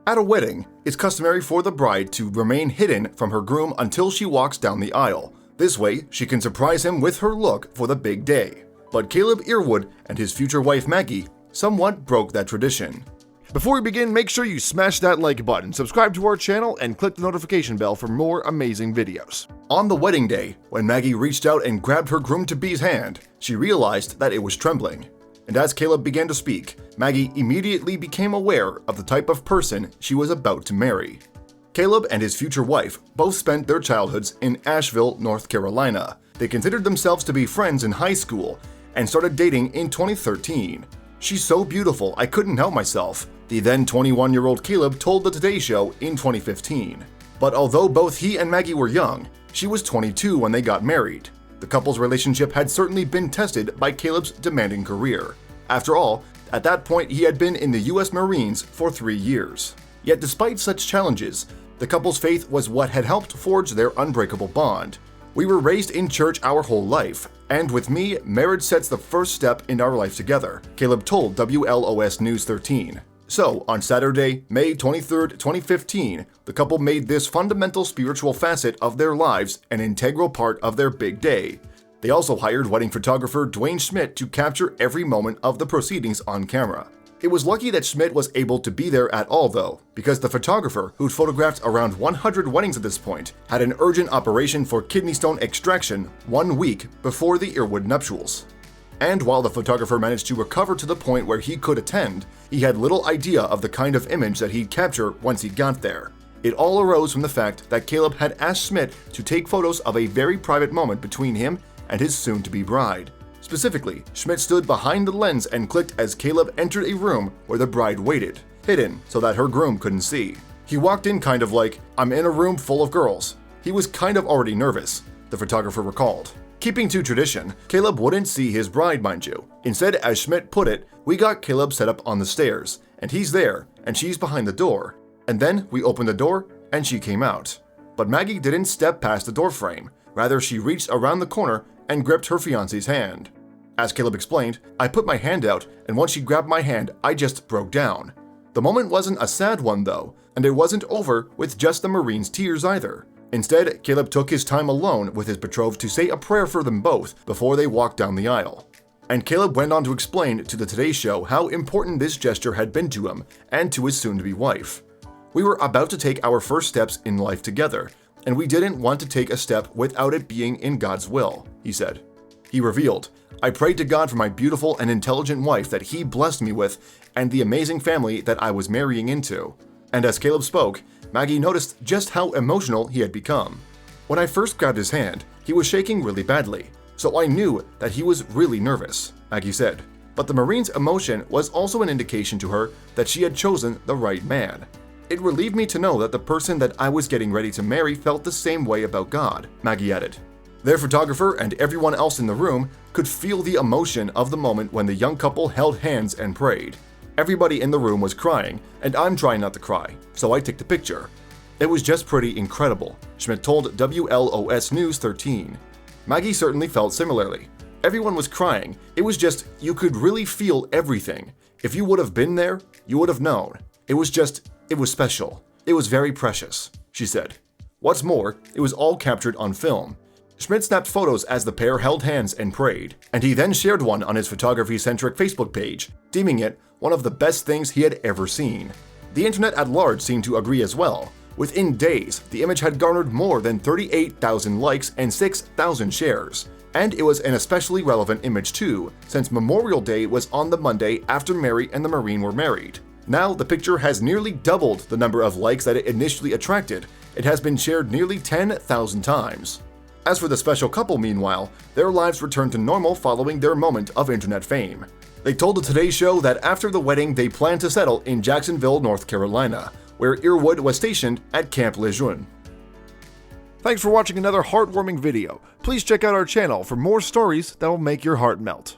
At a wedding, it's customary for the bride to remain hidden from her groom until she walks down the aisle. This way, she can surprise him with her look for the big day. But Caleb Earwood and his future wife Maggie somewhat broke that tradition. Before we begin, make sure you smash that like button, subscribe to our channel, and click the notification bell for more amazing videos. On the wedding day, when Maggie reached out and grabbed her groom-to-be's hand, she realized that it was trembling. And as Caleb began to speak, Maggie immediately became aware of the type of person she was about to marry. Caleb and his future wife both spent their childhoods in Asheville, North Carolina. They considered themselves to be friends in high school and started dating in 2013. "She's so beautiful, I couldn't help myself," the then 21-year-old Caleb told the Today Show in 2015. But although both he and Maggie were young, she was 22 when they got married. The couple's relationship had certainly been tested by Caleb's demanding career. After all, at that point he had been in the US Marines for 3 years. Yet despite such challenges, the couple's faith was what had helped forge their unbreakable bond. "We were raised in church our whole life, and with me, marriage sets the first step in our life together," Caleb told WLOS News 13. So, on Saturday, May 23, 2015, the couple made this fundamental spiritual facet of their lives an integral part of their big day. They also hired wedding photographer Dwayne Schmidt to capture every moment of the proceedings on camera. It was lucky that Schmidt was able to be there at all though, because the photographer, who'd photographed around 100 weddings at this point, had an urgent operation for kidney stone extraction 1 week before the Earwood nuptials. And while the photographer managed to recover to the point where he could attend, he had little idea of the kind of image that he'd capture once he got there. It all arose from the fact that Caleb had asked Schmidt to take photos of a very private moment between him and his soon-to-be bride. Specifically, Schmidt stood behind the lens and clicked as Caleb entered a room where the bride waited, hidden so that her groom couldn't see. He walked in kind of like, "I'm in a room full of girls." He was kind of already nervous, the photographer recalled. Keeping to tradition, Caleb wouldn't see his bride, mind you. Instead, as Schmidt put it, "We got Caleb set up on the stairs, and he's there, and she's behind the door. And then we opened the door, and she came out." But Maggie didn't step past the doorframe. Rather, she reached around the corner and gripped her fiancé's hand. As Caleb explained, "I put my hand out, and once she grabbed my hand, I just broke down." The moment wasn't a sad one though, and it wasn't over with just the Marine's tears either. Instead, Caleb took his time alone with his betrothed to say a prayer for them both before they walked down the aisle. And Caleb went on to explain to the Today Show how important this gesture had been to him and to his soon-to-be wife. "We were about to take our first steps in life together, and we didn't want to take a step without it being in God's will," he said. He revealed, "I prayed to God for my beautiful and intelligent wife that He blessed me with and the amazing family that I was marrying into." And as Caleb spoke, Maggie noticed just how emotional he had become. "When I first grabbed his hand, he was shaking really badly, so I knew that he was really nervous," Maggie said. But the Marine's emotion was also an indication to her that she had chosen the right man. "It relieved me to know that the person that I was getting ready to marry felt the same way about God," Maggie added. Their photographer and everyone else in the room could feel the emotion of the moment when the young couple held hands and prayed. "Everybody in the room was crying, and I'm trying not to cry, so I took the picture. It was just pretty incredible," Schmidt told WLOS News 13. Maggie certainly felt similarly. "Everyone was crying. It was just, you could really feel everything. If you would have been there, you would have known. It was special. It was very precious," she said. What's more, it was all captured on film. Schmidt snapped photos as the pair held hands and prayed, and he then shared one on his photography-centric Facebook page, deeming it one of the best things he had ever seen. The internet at large seemed to agree as well. Within days, the image had garnered more than 38,000 likes and 6,000 shares. And it was an especially relevant image too, since Memorial Day was on the Monday after Mary and the Marine were married. Now, the picture has nearly doubled the number of likes that it initially attracted. It has been shared nearly 10,000 times. As for the special couple, meanwhile, their lives returned to normal following their moment of internet fame. They told the Today Show that after the wedding they planned to settle in Jacksonville, North Carolina, where Earwood was stationed at Camp Lejeune. Thanks for watching another heartwarming video. Please check out our channel for more stories that will make your heart melt.